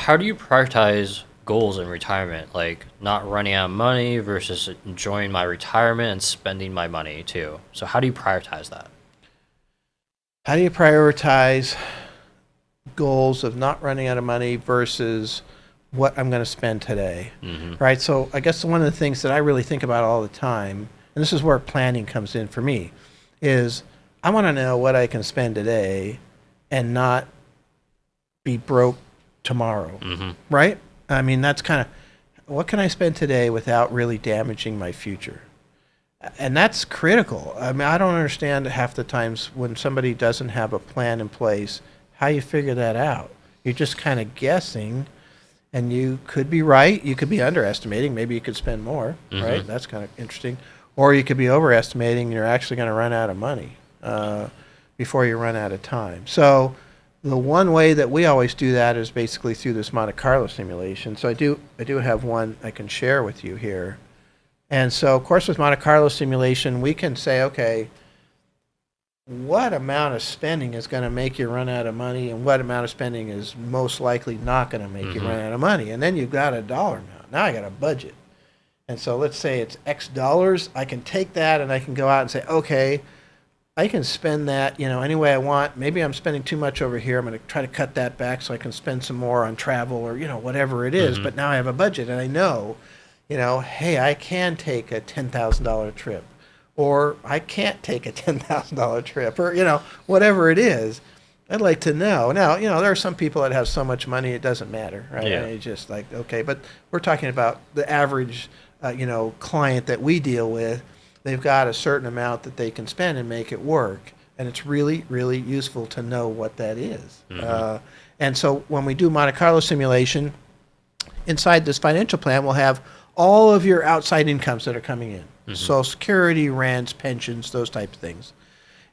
how do you prioritize goals in retirement? Like not running out of money versus enjoying my retirement and spending my money too. So how do you prioritize that? How do you prioritize goals of not running out of money versus what I'm going to spend today? Hmm. Right? So I guess one of the things that I really think about all the time, and this is where planning comes in for me, is I want to know what I can spend today and not be broke tomorrow. Hmm. Right? I mean, that's kind of what can I spend today without really damaging my future? And that's critical. I mean, I don't understand half the times when somebody doesn't have a plan in place, how you figure that out. You're just kind of guessing, and you could be right. You could be underestimating. Maybe you could spend more, right? Hmm. That's kind of interesting. Or you could be overestimating, and you're actually going to run out of money before you run out of time. So the one way that we always do that is basically through this Monte Carlo simulation. So I do have one I can share with you here. And so, of course, with Monte Carlo simulation, we can say, okay, what amount of spending is going to make you run out of money, and what amount of spending is most likely not going to make you run out of money. And then you've got a dollar amount. Now I got a budget. And so let's say it's X dollars. I can take that and I can go out and say, okay, I can spend that, any way I want. Maybe I'm spending too much over here. I'm going to try to cut that back so I can spend some more on travel or, whatever it is. Hmm. But now I have a budget and I know, hey, I can take a $10,000 trip, or I can't take a $10,000 trip, or, whatever it is. I'd like to know. Now, there are some people that have so much money it doesn't matter, right? Yeah. It's just like, okay, but we're talking about the average, client that we deal with. They've got a certain amount that they can spend and make it work. And it's really, really useful to know what that is. Hmm. And so when we do Monte Carlo simulation, inside this financial plan, we'll have all of your outside incomes that are coming in. Social Security, rents, pensions, those types of things.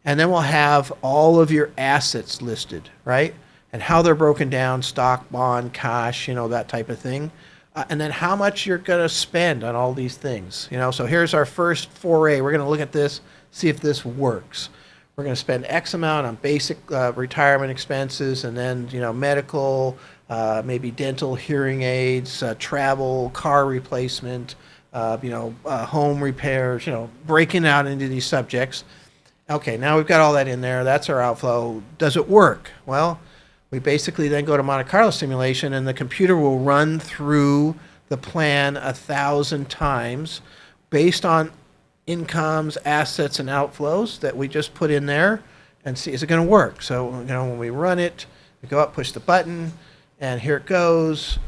And then we'll have all of your assets listed, right? And how they're broken down, stock, bond, cash, that type of thing. And then how much you're going to spend on all these things. So here's our first foray. We're going to look at this, see if this works. We're going to spend X amount on basic retirement expenses, and then, medical, maybe dental, hearing aids, travel, car replacement, home repairs, breaking out into these subjects. Okay, now we've got all that in there. That's our outflow. Does it work? Well, we basically then go to Monte Carlo simulation, and the computer will run through the plan 1,000 times based on incomes, assets, and outflows that we just put in there, and see, is it going to work? So, when we run it, we go up, push the button, and here it goes.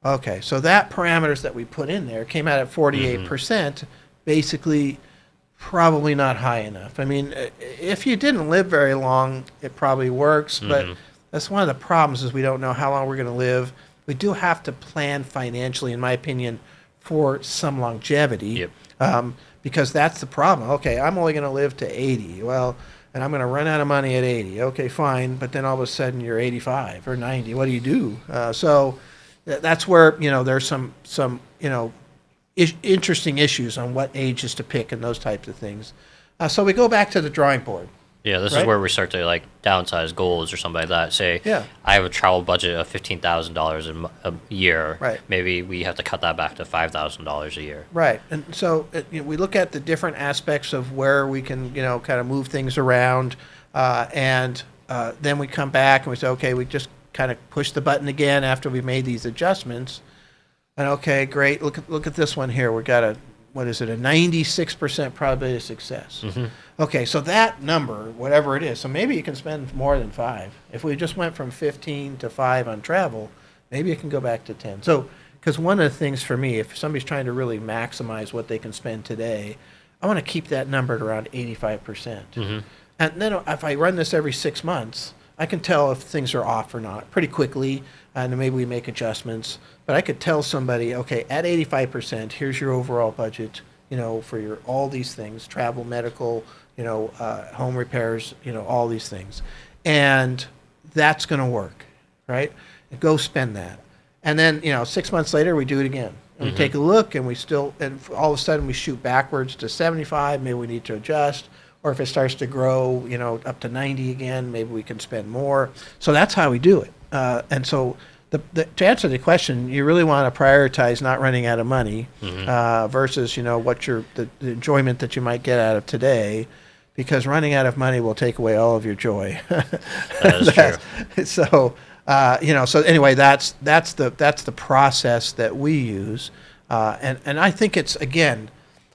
Okay, so that parameters that we put in there came out at 48%, basically probably not high enough. I mean, if you didn't live very long, it probably works, but that's one of the problems is we don't know how long we're going to live. We do have to plan financially, in my opinion, for some longevity. Yep. Because that's the problem. Okay, I'm only going to live to 80. Well, and I'm going to run out of money at 80. Okay, fine. But then all of a sudden you're 85 or 90. What do you do? So that's where, there's some interesting issues on what ages to pick and those types of things. So we go back to the drawing board. Yeah, this is Right? where we start to like downsize goals or something like that. Say, Yeah. I have a travel budget of $15,000 a year. Right. Maybe we have to cut that back to $5,000 a year. Right. And so we look at the different aspects of where we can, kind of move things around. And then we come back and we say, okay, we just kind of push the button again after we've made these adjustments. And okay, great. Look at this one here. We got a 96% probability of success. Okay, so that number, whatever it is, so maybe you can spend more than 5. If we just went from 15 to 5 on travel, maybe you can go back to 10. So, because one of the things for me, if somebody's trying to really maximize what they can spend today, I want to keep that number at around 85%. And then if I run this every 6 months, I can tell if things are off or not pretty quickly, and maybe we make adjustments. But I could tell somebody, okay, at 85%, here's your overall budget, for your all these things, travel, medical, home repairs, all these things. And that's going to work, right? And go spend that. And then, 6 months later, we do it again. And we take a look, and and all of a sudden we shoot backwards to 75. Maybe we need to adjust. Or if it starts to grow, up to 90 again, maybe we can spend more. So that's how we do it. And so To answer the question, you really want to prioritize not running out of money versus what the enjoyment that you might get out of today, because running out of money will take away all of your joy. That is true. So so anyway, that's the process that we use, and I think it's, again,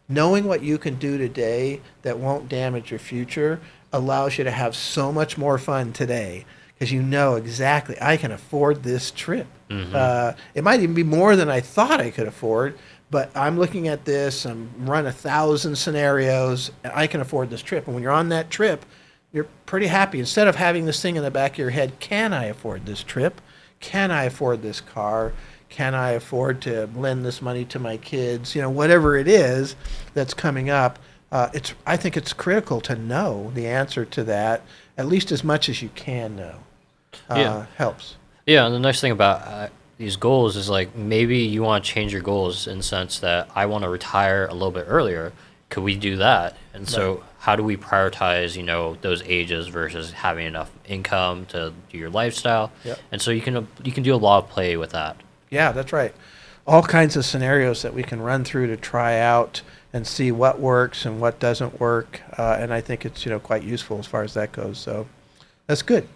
knowing what you can do today that won't damage your future allows you to have so much more fun today, because you know exactly, I can afford this trip. It might even be more than I thought I could afford, but I'm looking at this, I'm run 1,000 scenarios, and I can afford this trip. And when you're on that trip, you're pretty happy. Instead of having this thing in the back of your head, can I afford this trip? Can I afford this car? Can I afford to lend this money to my kids? Whatever it is that's coming up, I think it's critical to know the answer to that, at least as much as you can know. Helps. Yeah, and the nice thing about these goals is, like, maybe you want to change your goals in the sense that I want to retire a little bit earlier. Could we do that? And so how do we prioritize, those ages versus having enough income to do your lifestyle? Yep. And so you can do a lot of play with that. Yeah, that's right. All kinds of scenarios that we can run through to try out and see what works and what doesn't work. And I think it's quite useful as far as that goes. So that's good.